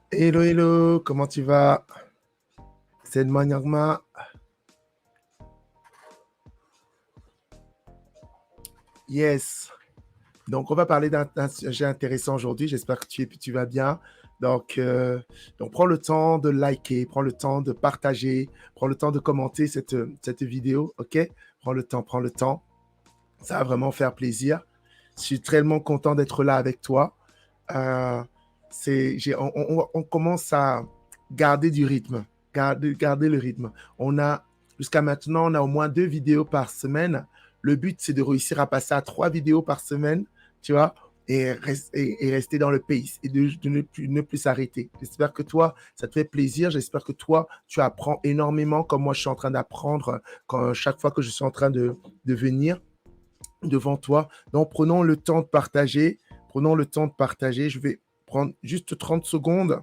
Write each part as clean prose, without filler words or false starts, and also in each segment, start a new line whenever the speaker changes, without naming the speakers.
Hello, hello, comment tu vas? C'est Nyangma. Yes. Donc, on va parler d'un sujet intéressant aujourd'hui. J'espère que tu vas bien. Donc, euh, donc, prends le temps de liker, prends le temps de partager, prends le temps de commenter cette vidéo, OK? Prends le temps, prends le temps. Ça va vraiment faire plaisir. Je suis tellement content d'être là avec toi. Euh, on commence à garder du rythme, garder le rythme. Jusqu'à maintenant, on a au moins 2 vidéos par semaine. Le but, c'est de réussir à passer à 3 vidéos par semaine, tu vois, et rester dans le pace et de ne plus s'arrêter. J'espère que toi, ça te fait plaisir. J'espère que toi, tu apprends énormément comme moi, je suis en train d'apprendre chaque fois que je suis en train de venir devant toi. Donc, prenons le temps de partager. Prenons le temps de partager. Je vais prendre juste 30 secondes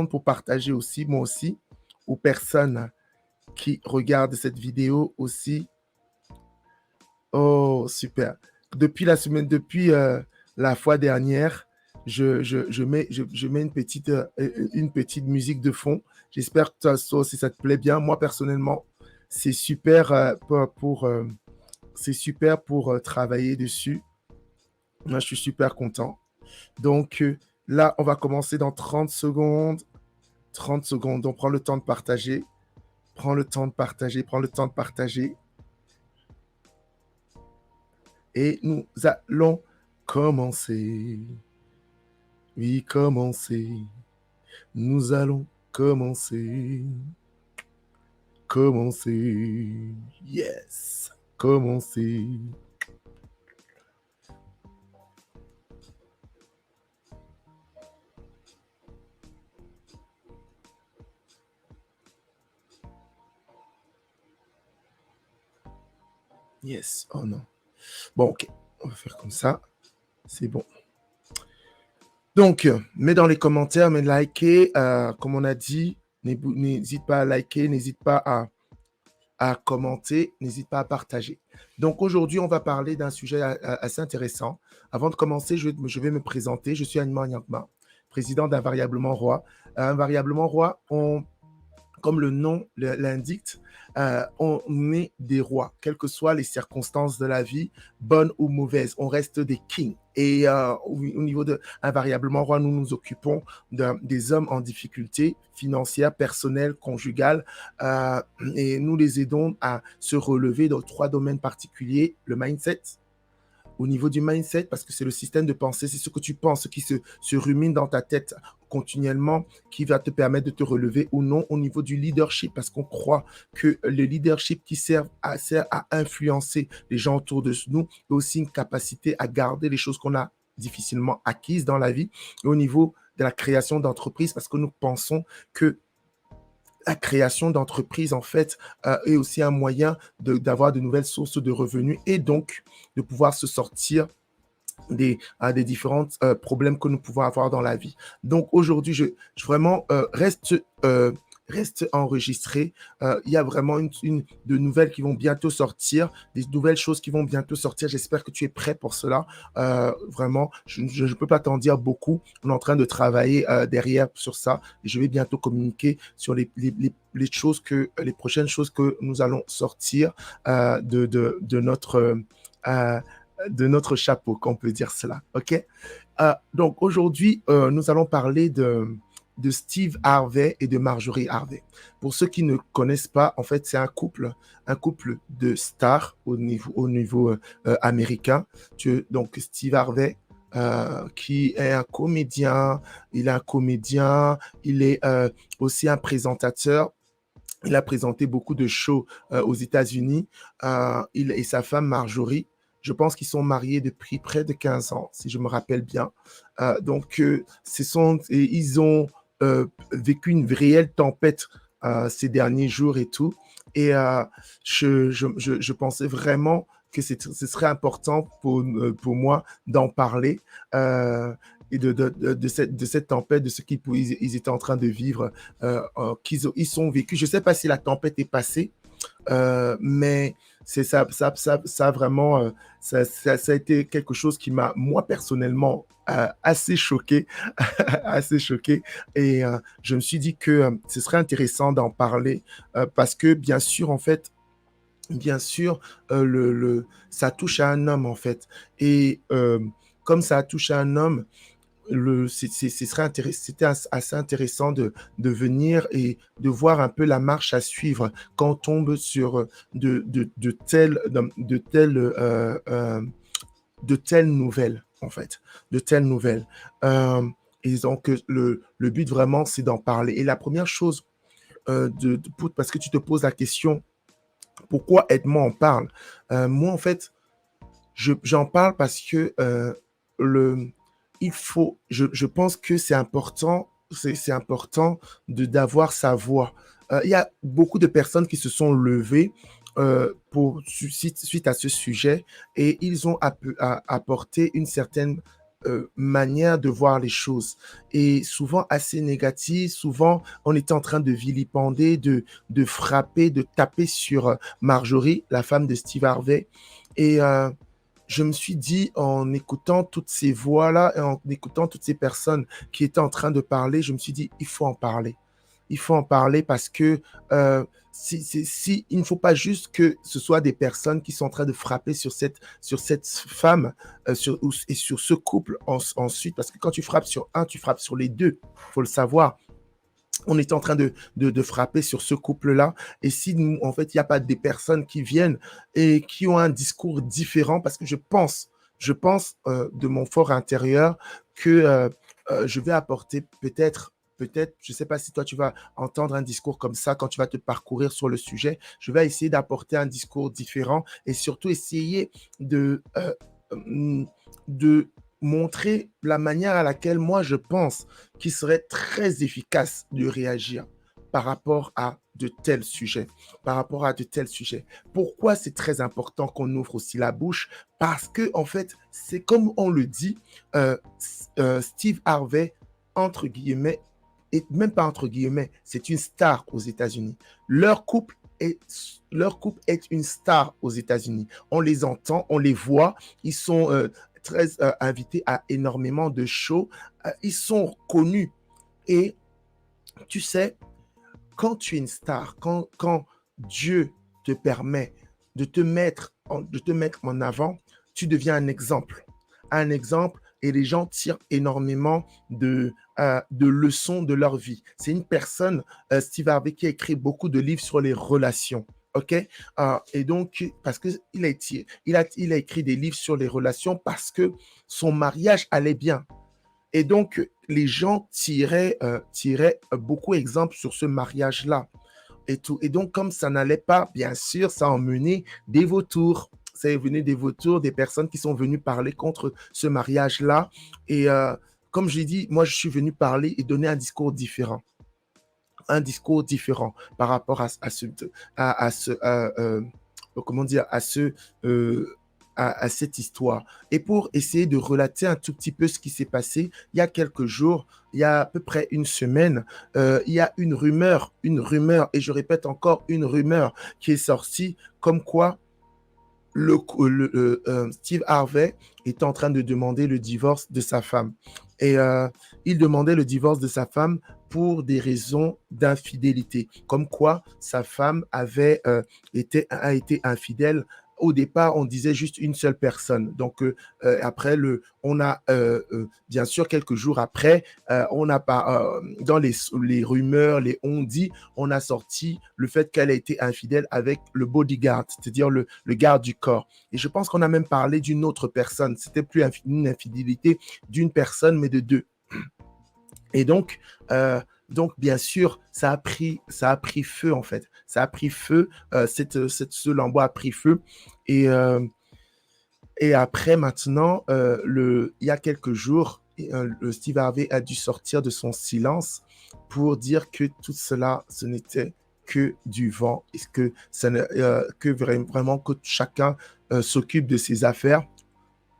pour partager aussi, moi aussi, aux personnes qui regardent cette vidéo aussi. Oh, super. Depuis la fois dernière, je mets une petite musique de fond. J'espère que toi aussi, ça te plaît bien. Moi, personnellement, c'est super c'est super pour travailler dessus. Moi, je suis super content. Donc là, on va commencer dans 30 secondes. 30 secondes. Donc, prends le temps de partager. Prends le temps de partager. Prends le temps de partager. Et nous allons commencer. Oui, commencer. Nous allons commencer. Commencer. Yes. Commencer. Yes. Oh non. Bon, ok. On va faire comme ça. C'est bon. Donc, mets dans les commentaires, mets liker. Comme on a dit, n'hésite pas à liker, n'hésite pas à commenter, n'hésite pas à partager. Donc, aujourd'hui, on va parler d'un sujet assez intéressant. Avant de commencer, je vais me présenter. Je suis Anima Nyangma, président d'Invariablement Roi. Invariablement Roi, comme le nom l'indique, on est des rois, quelles que soient les circonstances de la vie, bonnes ou mauvaises, on reste des kings. Et au niveau de Invariablement Roi, nous nous occupons des hommes en difficulté financière, personnelle, conjugale, et nous les aidons à se relever dans 3 domaines particuliers: le mindset, au niveau du mindset, parce que c'est le système de pensée, c'est ce que tu penses, ce qui se rumine dans ta tête continuellement, qui va te permettre de te relever ou non. Au niveau du leadership, parce qu'on croit que le leadership qui sert à influencer les gens autour de nous est aussi une capacité à garder les choses qu'on a difficilement acquises dans la vie. Et au niveau de la création d'entreprise, parce que nous pensons que la création d'entreprise, en fait, est aussi un moyen d'avoir de nouvelles sources de revenus et donc de pouvoir se sortir des différents problèmes que nous pouvons avoir dans la vie. Donc aujourd'hui, vraiment reste enregistré. Il y a vraiment de nouvelles qui vont bientôt sortir, des nouvelles choses qui vont bientôt sortir. J'espère que tu es prêt pour cela. Vraiment, je ne peux pas t'en dire beaucoup. On est en train de travailler derrière sur ça et je vais bientôt communiquer sur les choses les prochaines choses que nous allons sortir de euh, notre chapeau, qu'on peut dire cela. OK? Donc aujourd'hui, nous allons parler de Steve Harvey et de Marjorie Harvey. Pour ceux qui ne connaissent pas, en fait, c'est un couple de stars au niveau américain. Donc Steve Harvey, qui est un comédien, il est aussi un présentateur. Il a présenté beaucoup de shows aux États-Unis. Il et sa femme Marjorie, je pense qu'ils sont mariés depuis près de 15 ans, si je me rappelle bien. Ils ont vécu une réelle tempête ces derniers jours et tout. Et je pensais vraiment que ce serait important pour moi d'en parler. Et de cette tempête, de ce ils étaient en train de vivre, ils sont vécus. Je ne sais pas si la tempête est passée, Mais c'est ça vraiment, ça a été quelque chose qui m'a, moi, personnellement, assez choqué, assez choqué. Et je me suis dit que ce serait intéressant d'en parler parce que, bien sûr, ça touche à un homme, en fait. Et comme ça touche à un homme, c'était assez intéressant de venir et de voir un peu la marche à suivre quand on tombe sur de telles nouvelles, en fait, de telles nouvelles. Euh, et donc, le but vraiment, c'est d'en parler. Et la première chose, parce que tu te poses la question, pourquoi Edmond en parle? Moi, en fait, j'en parle parce que le, je pense que c'est important d'avoir sa voix. Il y a beaucoup de personnes qui se sont levées suite à ce sujet et ils ont apporté une certaine manière de voir les choses et souvent assez négative. Souvent, on était en train de vilipender, de frapper, de taper sur Marjorie, la femme de Steve Harvey. Et je me suis dit, en écoutant toutes ces voix-là et en écoutant toutes ces personnes qui étaient en train de parler, je me suis dit, il faut en parler. Il faut en parler parce que il ne faut pas juste que ce soit des personnes qui sont en train de frapper sur cette femme et sur ce couple ensuite. Parce que quand tu frappes sur un, tu frappes sur les deux. Il faut le savoir. On est en train de frapper sur ce couple-là. Et si, nous, en fait, il n'y a pas des personnes qui viennent et qui ont un discours différent, parce que je pense de mon fort intérieur que je vais apporter je ne sais pas si toi, tu vas entendre un discours comme ça quand tu vas te parcourir sur le sujet. Je vais essayer d'apporter un discours différent et surtout essayer de montrer la manière à laquelle moi je pense qu'il serait très efficace de réagir par rapport à de tels sujets, par rapport à de tels sujets. Pourquoi c'est très important qu'on ouvre aussi la bouche? Parce que, en fait, c'est comme on le dit, Steve Harvey, entre guillemets, et même pas entre guillemets, c'est une star aux États-Unis. Leur couple est une star aux États-Unis. On les entend, on les voit, ils sont très invités à énormément de shows, ils sont connus. Et tu sais, quand tu es une star, quand Dieu te permet de te mettre en avant, tu deviens un exemple. Un exemple et les gens tirent énormément de leçons de leur vie. C'est une personne, Steve Harvey, qui a écrit beaucoup de livres sur les relations. OK? Et donc, parce qu'il il a écrit des livres sur les relations parce que son mariage allait bien. Et donc, les gens tiraient beaucoup exemple sur ce mariage-là et tout. Et donc, comme ça n'allait pas, bien sûr, ça a emmené des vautours. Ça est venu des vautours, des personnes qui sont venues parler contre ce mariage-là. Et comme je l'ai dit, moi, je suis venu parler et donner un discours différent. Un discours différent par rapport comment dire, à cette histoire. Et pour essayer de relater un tout petit peu ce qui s'est passé, il y a quelques jours, il y a à peu près une semaine, il y a une rumeur, et je répète encore une rumeur qui est sortie comme quoi Steve Harvey est en train de demander le divorce de sa femme. Et il demandait le divorce de sa femme pour des raisons d'infidélité. Comme quoi, sa femme a été infidèle. Au départ, on disait juste une seule personne. Donc, après, on a, bien sûr, quelques jours après, on a pas, dans les rumeurs, les on-dit, on a sorti le fait qu'elle a été infidèle avec le bodyguard, c'est-à-dire le garde du corps. Et je pense qu'on a même parlé d'une autre personne. C'était plus une infidélité d'une personne, mais de deux. Et donc, bien sûr, ça a pris feu, en fait. Ça a pris feu, ce lambeau a pris feu. Et, et après, maintenant, il y a quelques jours, le Steve Harvey a dû sortir de son silence pour dire que tout cela, ce n'était que du vent, et que vraiment que chacun s'occupe de ses affaires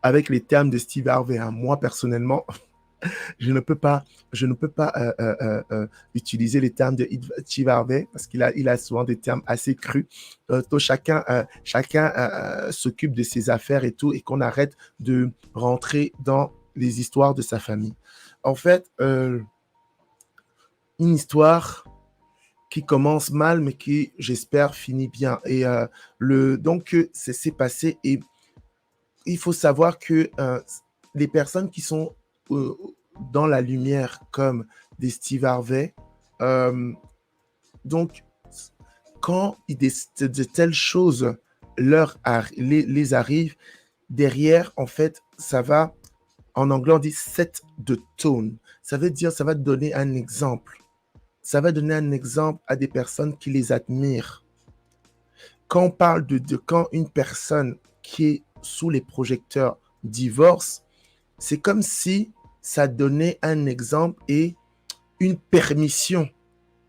avec les termes de Steve Harvey. Hein. Moi, personnellement, Je ne peux pas utiliser les termes de Steve Harvey parce qu'il a souvent des termes assez crus. Donc chacun s'occupe de ses affaires et tout, et qu'on arrête de rentrer dans les histoires de sa famille. En fait, une histoire qui commence mal, mais qui, j'espère, finit bien. Et c'est passé. Et il faut savoir que les personnes qui sont euh, dans la lumière, comme des Steve Harvey, euh, donc, quand de telles choses les arrivent, derrière, en fait, ça va, en anglais, on dit set the tone. Ça veut dire, ça va donner un exemple. Ça va donner un exemple à des personnes qui les admirent. Quand on parle quand une personne qui est sous les projecteurs divorce, c'est comme si ça donnait un exemple et une permission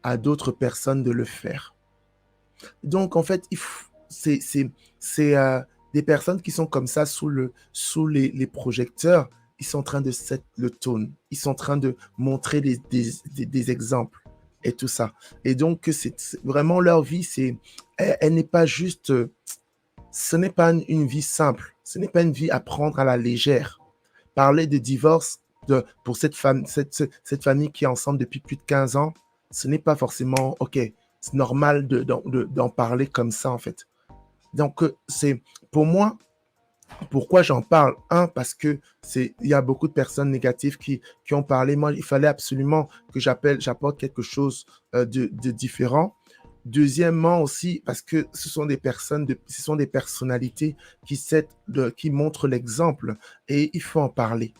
à d'autres personnes de le faire. Donc, en fait, c'est des personnes qui sont comme ça sous les projecteurs. Ils sont en train de set le tone. Ils sont en train de montrer des exemples et tout ça. Et donc, c'est vraiment leur vie, elle n'est pas juste, ce n'est pas une vie simple. Ce n'est pas une vie à prendre à la légère. Parler de divorce pour cette famille qui est ensemble depuis plus de 15 ans, ce n'est pas forcément, OK, c'est normal d'en parler comme ça, en fait. Donc, c'est pour moi, pourquoi j'en parle? Un, parce que il y a beaucoup de personnes négatives qui ont parlé. Moi, il fallait absolument que j'apporte quelque chose de différent. Deuxièmement aussi, parce que ce sont des personnalités qui montrent l'exemple, et il faut en parler.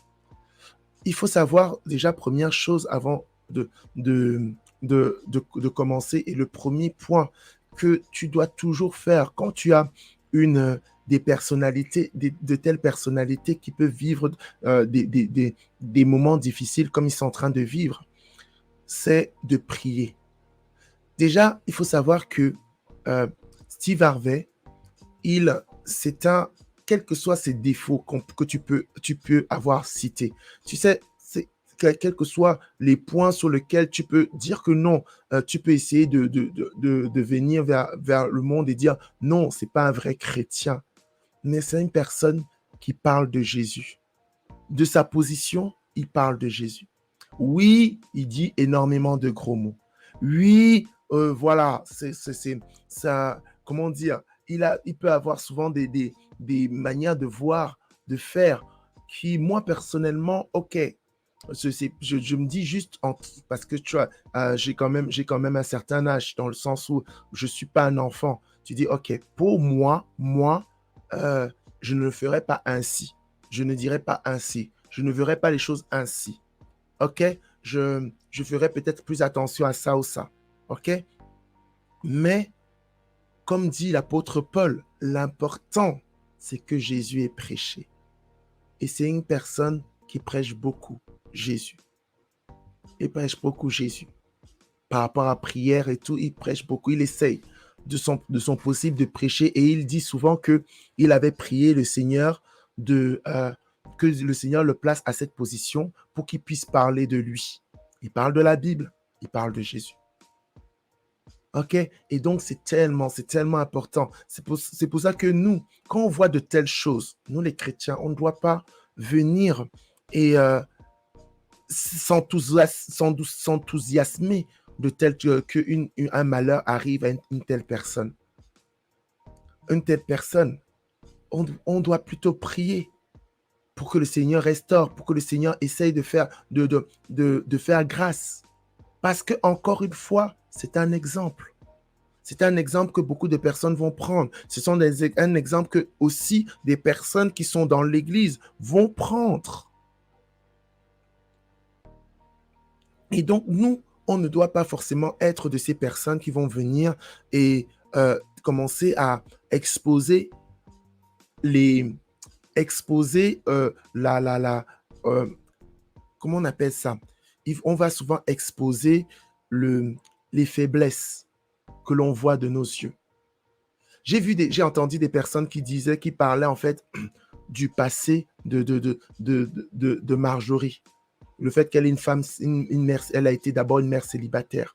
Il faut savoir déjà, première chose avant de, de, de commencer, et le premier point que tu dois toujours faire quand tu as des personnalités, de telles personnalités qui peuvent vivre des moments difficiles comme ils sont en train de vivre, c'est de prier. Déjà, il faut savoir que euh, Steve Harvey, c'est quels que soient ses défauts que tu peux avoir cités. Tu sais, quels que soient les points sur lesquels tu peux dire que non, tu peux essayer de venir vers le monde et dire non, c'est pas un vrai chrétien, mais c'est une personne qui parle de Jésus. De sa position, il parle de Jésus. Oui, il dit énormément de gros mots. Oui, voilà, ça, comment dire, il peut avoir souvent des manières de voir, de faire, qui, moi, personnellement, OK, je me dis juste, parce que tu vois, j'ai quand même un certain âge, dans le sens où je ne suis pas un enfant. Tu dis, OK, pour moi, euh, je ne le ferai pas ainsi. Je ne dirai pas ainsi. Je ne verrai pas les choses ainsi. OK? Je ferai peut-être plus attention à ça ou ça. OK? Mais, comme dit l'apôtre Paul, l'important, c'est que Jésus est prêché. Et c'est une personne qui prêche beaucoup Jésus. Il prêche beaucoup Jésus. Par rapport à prière et tout, il prêche beaucoup. Il essaye de son possible de prêcher. Et il dit souvent qu'il avait prié le Seigneur que le Seigneur le place à cette position pour qu'il puisse parler de lui. Il parle de la Bible, il parle de Jésus. OK? Et donc, c'est tellement important. C'est pour ça que nous, quand on voit de telles choses, nous les chrétiens, on ne doit pas venir et s'enthousiasmer de tel qu'un malheur arrive à une telle personne. Une telle personne, on doit plutôt prier pour que le Seigneur restaure, pour que le Seigneur essaye de faire grâce. Parce que, encore une fois, c'est un exemple. C'est un exemple que beaucoup de personnes vont prendre. Un exemple que aussi des personnes qui sont dans l'Église vont prendre. Et donc, nous, on ne doit pas forcément être de ces personnes qui vont venir et commencer à exposer euh, comment on appelle ça? On va souvent exposer les faiblesses que l'on voit de nos yeux. J'ai entendu des personnes qui parlaient en fait du passé de Marjorie. Le fait qu'elle est une femme, une mère, elle a été d'abord une mère célibataire.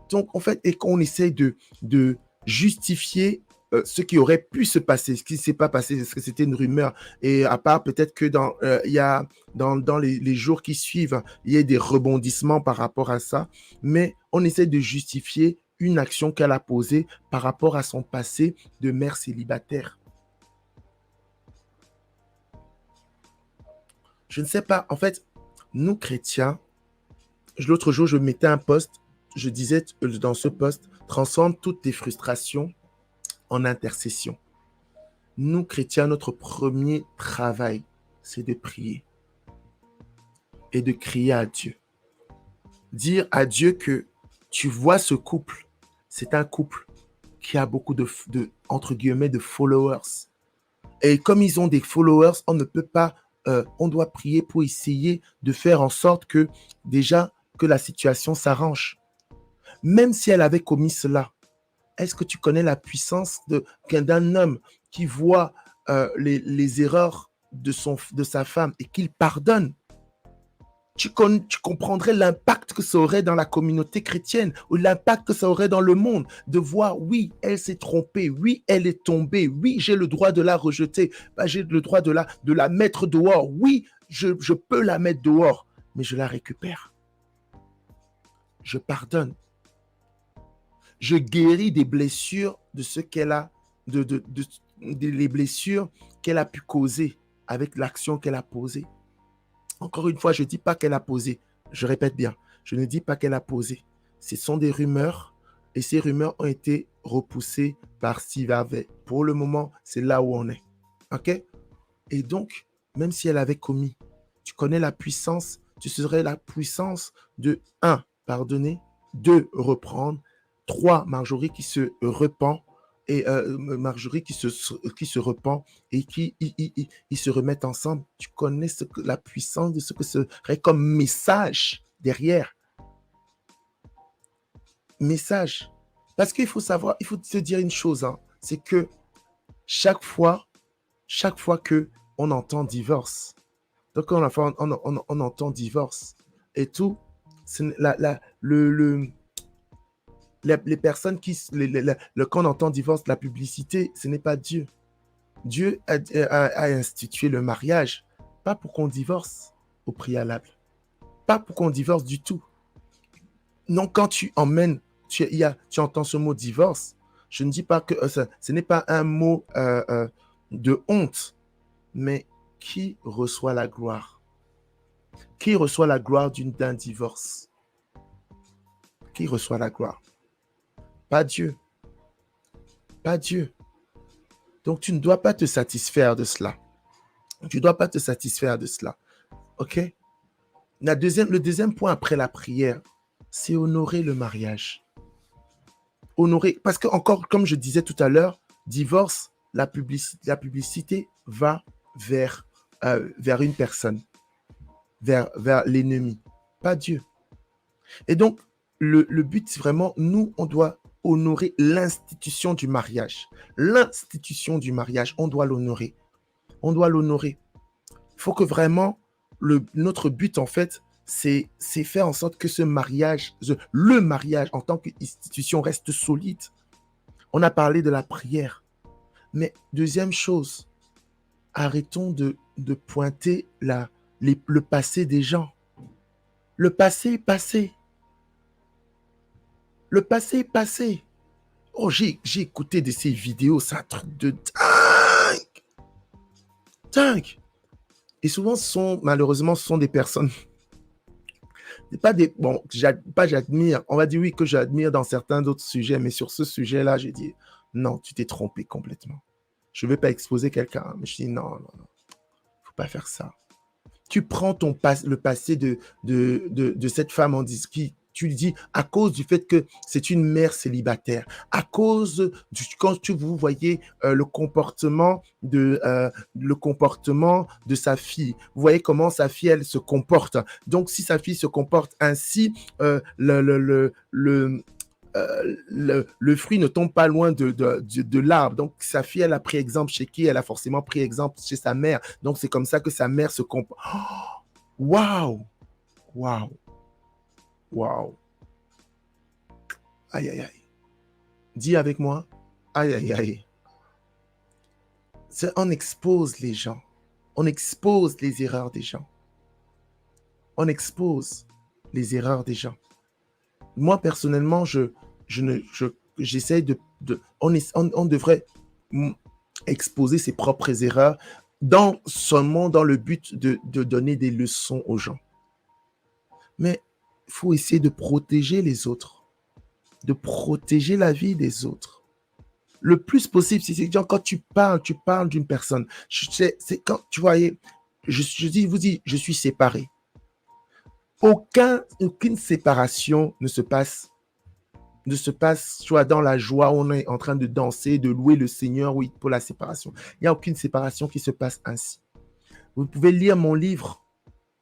Donc, en fait, et qu'on essaie de justifier ce qui aurait pu se passer, ce qui ne s'est pas passé, parce que c'était une rumeur. Et à part peut-être que dans les jours qui suivent, il y a des rebondissements par rapport à ça, mais on essaie de justifier une action qu'elle a posée par rapport à son passé de mère célibataire. Je ne sais pas, en fait, nous chrétiens, l'autre jour, je mettais un post, je disais dans ce post, transforme toutes tes frustrations en intercession. Nous, chrétiens, notre premier travail, c'est de prier et de crier à Dieu. Dire à Dieu que tu vois ce couple, c'est un couple qui a beaucoup entre guillemets, de followers. Et comme ils ont des followers, on ne peut pas, on doit prier pour essayer de faire en sorte que déjà, que la situation s'arrange. Même si elle avait commis cela, est-ce que tu connais la puissance d'un homme qui voit les erreurs de sa femme et qu'il pardonne? Tu comprendrais l'impact que ça aurait dans la communauté chrétienne ou l'impact que ça aurait dans le monde de voir, oui, elle s'est trompée, oui, elle est tombée, oui, j'ai le droit de la rejeter, j'ai le droit de la mettre dehors, oui, je peux la mettre dehors, mais je la récupère. Je pardonne. Je guéris des blessures de ce qu'elle a, les blessures qu'elle a pu causer avec l'action qu'elle a posée. Encore une fois, je ne dis pas qu'elle a posé. Je répète bien, je ne dis pas qu'elle a posé. Ce sont des rumeurs et ces rumeurs ont été repoussées par Steve Harvey. Pour le moment, c'est là où on est. OK? Et donc, même si elle avait commis, tu connais la puissance, tu serais la puissance de 1, pardonner, 2, reprendre, 3, Marjorie qui se repent, et Marjorie qui se repent et qui ils se remettent ensemble. Tu connais la puissance de ce que serait comme message derrière. Message. Parce qu'il faut savoir, il faut se dire une chose, hein, c'est que chaque fois que on entend divorce, donc on entend divorce et tout, les personnes quand on entend divorce, la publicité, ce n'est pas Dieu. Dieu a institué le mariage, pas pour qu'on divorce au préalable, pas pour qu'on divorce du tout. Non, quand tu emmènes, tu entends ce mot divorce, je ne dis pas que ce n'est pas un mot de honte, mais qui reçoit la gloire? Qui reçoit la gloire d'un divorce? Qui reçoit la gloire? Pas Dieu. Pas Dieu. Donc, tu ne dois pas te satisfaire de cela. Tu ne dois pas te satisfaire de cela. OK? Le deuxième point après la prière, c'est honorer le mariage. Honorer, parce que encore, comme je disais tout à l'heure, divorce, la publicité va vers une personne, vers l'ennemi, pas Dieu. Et donc, le but, c'est vraiment, nous, on doit honorer l'institution du mariage. L'institution du mariage, on doit l'honorer. On doit l'honorer. Il faut que vraiment, notre but, en fait, c'est faire en sorte que ce mariage, le mariage en tant qu'institution reste solide. On a parlé de la prière. Mais deuxième chose, arrêtons de pointer le passé des gens. Le passé est passé. Le passé est passé. Oh, j'ai écouté de ces vidéos, c'est un truc de dingue. Dingue. Et souvent, malheureusement, ce sont des personnes. Pas des. Bon, j'admire. On va dire oui que j'admire dans certains autres sujets, mais sur ce sujet-là, j'ai dit non, tu t'es trompé complètement. Je ne vais pas exposer quelqu'un, mais je dis non. Faut pas faire ça. Tu prends le passé de cette femme en disant tu lui dis à cause du fait que c'est une mère célibataire, à cause quand vous voyez le comportement de sa fille, vous voyez comment sa fille elle se comporte. Donc si sa fille se comporte ainsi, le fruit ne tombe pas loin de l'arbre. Donc, sa fille, elle a pris exemple chez qui? Elle a forcément pris exemple chez sa mère. Donc, c'est comme ça que sa mère se comporte. Oh, Waouh! Waouh! Waouh! Aïe, aïe, aïe. Dis avec moi. Aïe, aïe, aïe. On expose les gens. On expose les erreurs des gens. On expose les erreurs des gens. Moi, personnellement, j'essaie on devrait exposer ses propres erreurs seulement dans le but de donner des leçons aux gens. Mais il faut essayer de protéger les autres, de protéger la vie des autres. Le plus possible, c'est quand tu parles d'une personne. C'est quand tu voyais, vous dis, je suis séparé. Aucune séparation ne se passe, soit dans la joie, on est en train de danser, de louer le Seigneur, oui, pour la séparation. Il n'y a aucune séparation qui se passe ainsi. Vous pouvez lire mon livre,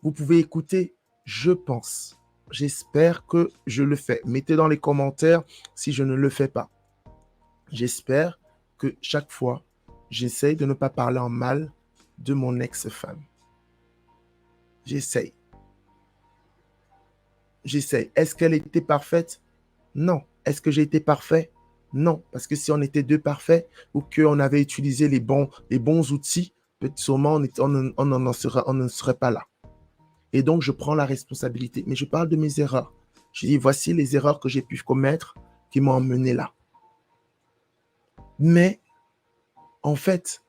vous pouvez écouter, je pense. J'espère que je le fais. Mettez dans les commentaires si je ne le fais pas. J'espère que chaque fois, j'essaye de ne pas parler en mal de mon ex-femme. J'essaye. Est-ce qu'elle était parfaite? Non. Est-ce que j'ai été parfait? Non. Parce que si on était deux parfaits ou qu'on avait utilisé les bons outils, peut-être sûrement on ne serait pas là. Et donc, je prends la responsabilité. Mais je parle de mes erreurs. Je dis, voici les erreurs que j'ai pu commettre qui m'ont emmené là. Mais, en fait,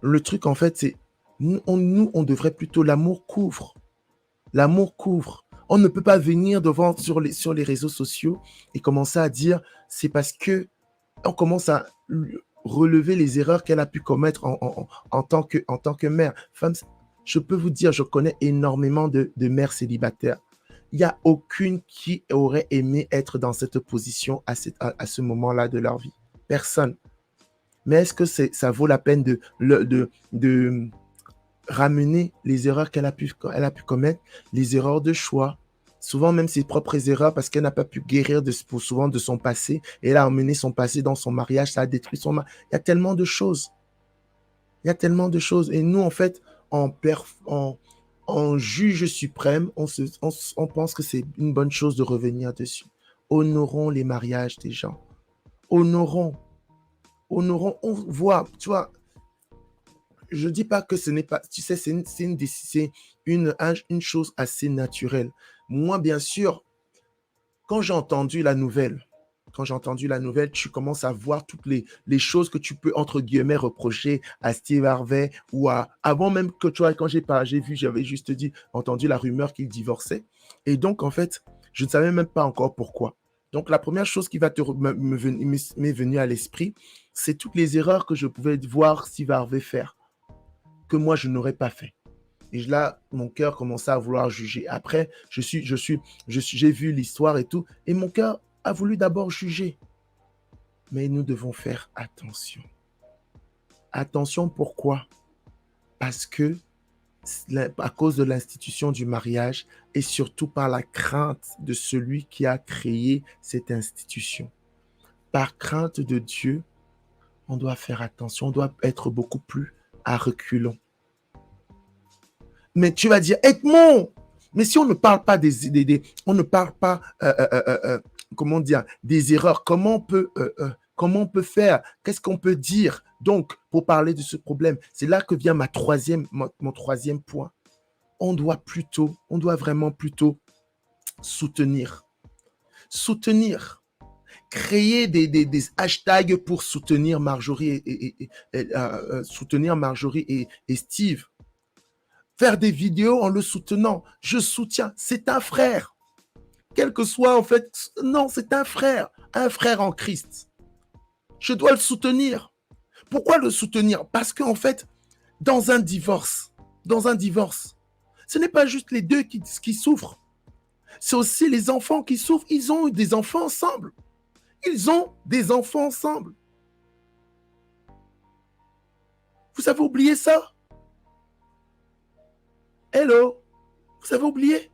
le truc, en fait, c'est on devrait plutôt, l'amour couvre. L'amour couvre. On ne peut pas venir devant sur les réseaux sociaux et commencer à dire, c'est parce que on commence à relever les erreurs qu'elle a pu commettre en tant que mère. Femme, je peux vous dire, je connais énormément de mères célibataires. Il n'y a aucune qui aurait aimé être dans cette position à ce moment-là de leur vie. Personne. Mais est-ce que ça vaut la peine de ramener les erreurs qu'elle a pu commettre, les erreurs de choix, souvent même ses propres erreurs parce qu'elle n'a pas pu guérir souvent de son passé et elle a emmené son passé dans son mariage, ça a détruit son mariage. Il y a tellement de choses. Il y a tellement de choses. Et nous, en fait, en juge suprême, on pense que c'est une bonne chose de revenir dessus. Honorons les mariages des gens. Honorons. On voit, tu vois, je dis pas que ce n'est pas, tu sais, c'est une chose assez naturelle. Moi, bien sûr, quand j'ai entendu la nouvelle, tu commences à voir toutes les choses que tu peux, entre guillemets, reprocher à Steve Harvey ou avant même que, tu vois, quand j'avais juste entendu la rumeur qu'il divorçait. Et donc, en fait, je ne savais même pas encore pourquoi. Donc, la première chose qui m'est venue à l'esprit, c'est toutes les erreurs que je pouvais voir Steve Harvey faire, que moi, je n'aurais pas fait. Et là, mon cœur commençait à vouloir juger. Après, j'ai vu l'histoire et tout, et mon cœur a voulu d'abord juger. Mais nous devons faire attention. Attention, pourquoi? Parce que, à cause de l'institution du mariage, et surtout par la crainte de celui qui a créé cette institution. Par crainte de Dieu, on doit faire attention, on doit être beaucoup plus à reculons. Mais tu vas dire, Edmond, mais si on ne parle pas on ne parle pas, comment dire, des erreurs, comment on peut faire? Qu'est-ce qu'on peut dire donc pour parler de ce problème? C'est là que vient mon troisième point. On doit vraiment plutôt soutenir. Soutenir. Créer des hashtags pour soutenir Marjorie et Steve. Faire des vidéos en le soutenant. Je soutiens, c'est un frère. Quel que soit, en fait, non, c'est un frère en Christ. Je dois le soutenir. Pourquoi le soutenir? Parce qu'en fait, dans un divorce, ce n'est pas juste les deux qui souffrent. C'est aussi les enfants qui souffrent. Ils ont eu des enfants ensemble. Vous avez oublié ça? Hello? Vous avez oublié?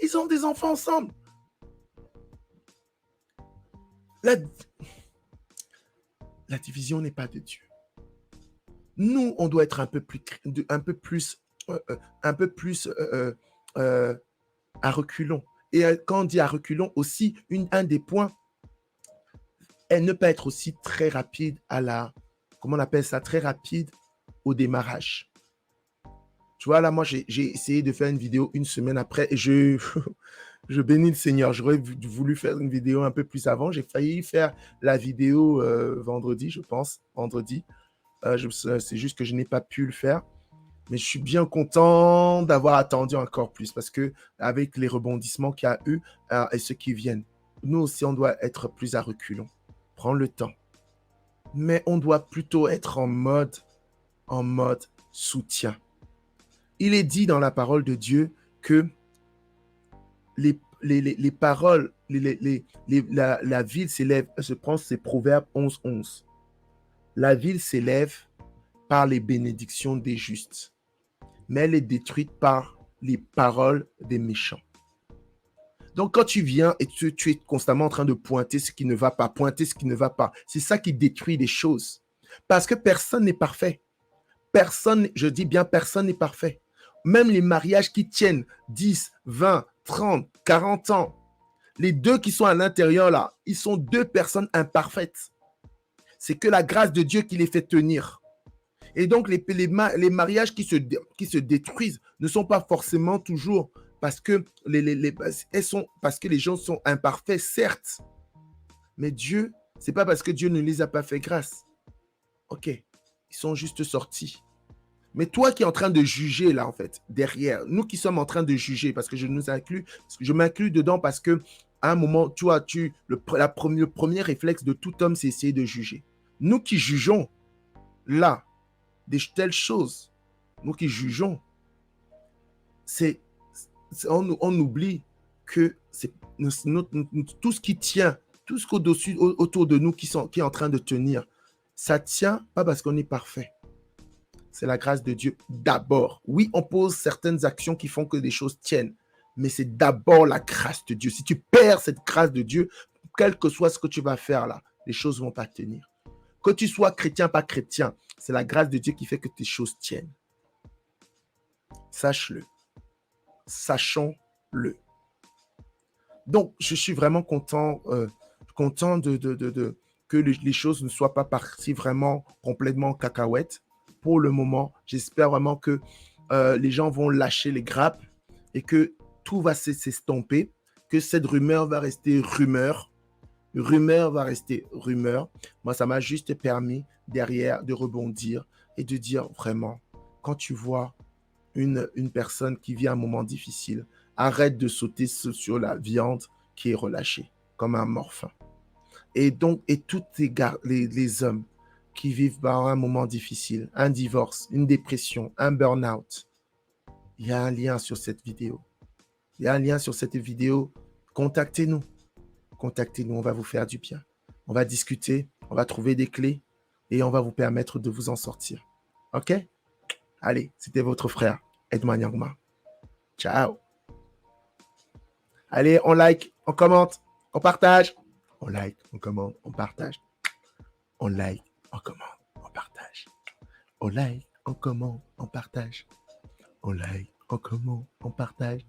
Ils ont des enfants ensemble. La division n'est pas de Dieu. Nous, on doit être un peu plus un peu plus à reculons. Et quand on dit à reculons, aussi, un des points, elle ne peut être aussi très rapide à la, comment on appelle ça, très rapide au démarrage. Tu vois, là, moi, j'ai essayé de faire une vidéo une semaine après et je bénis le Seigneur. J'aurais voulu faire une vidéo un peu plus avant. J'ai failli faire la vidéo vendredi, je pense, vendredi. C'est juste que je n'ai pas pu le faire. Mais je suis bien content d'avoir attendu encore plus parce que avec les rebondissements qu'il y a eu et ceux qui viennent, nous aussi, on doit être plus à reculons. Prendre le temps. Mais on doit plutôt être en mode soutien. Il est dit dans la parole de Dieu que les paroles, la ville s'élève, je prends ces Proverbes 11. La ville s'élève par les bénédictions des justes, mais elle est détruite par les paroles des méchants. Donc, quand tu viens et tu es constamment en train de pointer ce qui ne va pas, c'est ça qui détruit les choses. Parce que personne n'est parfait. Personne, je dis bien personne n'est parfait. Même les mariages qui tiennent 10, 20, 30, 40 ans, les deux qui sont à l'intérieur là, ils sont deux personnes imparfaites. C'est que la grâce de Dieu qui les fait tenir. Et donc, les mariages qui se détruisent ne sont pas forcément toujours parce que parce que les gens sont imparfaits, certes. Mais Dieu, c'est pas parce que Dieu ne les a pas fait grâce. Ok, ils sont juste sortis. Mais toi qui es en train de juger là, en fait, derrière, nous qui sommes en train de juger, parce que je m'inclus dedans parce que à un moment, le premier réflexe de tout homme, c'est essayer de juger. Nous qui jugeons là, des telles choses, nous qui jugeons, on oublie que c'est tout ce qui tient, tout ce qu'au-dessus, autour de nous qui est en train de tenir, ça tient pas parce qu'on est parfait. C'est la grâce de Dieu d'abord. Oui, on pose certaines actions qui font que des choses tiennent, mais c'est d'abord la grâce de Dieu. Si tu perds cette grâce de Dieu, quel que soit ce que tu vas faire là, les choses vont pas tenir. Que tu sois chrétien, pas chrétien, c'est la grâce de Dieu qui fait que tes choses tiennent. Sache-le. Sachons-le. Donc, je suis vraiment content que les choses ne soient pas parties vraiment complètement cacahuètes. Pour le moment, j'espère vraiment que les gens vont lâcher les grappes et que tout va s'estomper, que cette rumeur va rester rumeur. Rumeur va rester rumeur. Moi, ça m'a juste permis derrière de rebondir et de dire vraiment, quand tu vois une personne qui vit un moment difficile, arrête de sauter sur la viande qui est relâchée comme un morphin. Et donc, et tous les hommes qui vivent par un moment difficile, un divorce, une dépression, un burn-out, il y a un lien sur cette vidéo. Il y a un lien sur cette vidéo. Contactez-nous. Contactez-nous, on va vous faire du bien. On va discuter, on va trouver des clés et on va vous permettre de vous en sortir. OK? Allez, c'était votre frère, Edouard Nyangma. Ciao. Allez, on like, on commente, on partage. On like, on commente, on partage. On like, on commente, on partage. On like, on commente, on partage. On like, on commente, on partage.